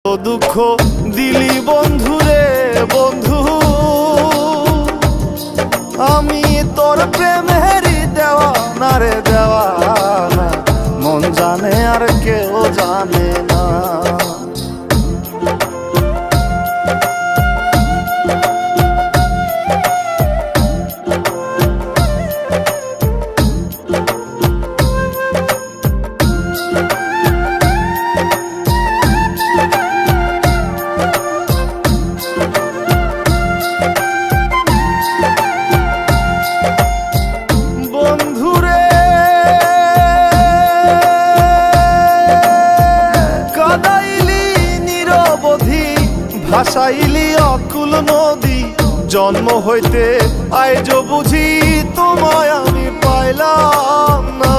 দুঃখ দিলি বন্ধু রে বন্ধু, আমি তোর প্রেমেরই দেওয়ানা রে দেওয়ানা, মন জানে আর কেউ জানে না। ভাসাইলি অকুল নদী, জন্ম হইতে আইজ বুঝি তোমায় আমি পাইলাম না।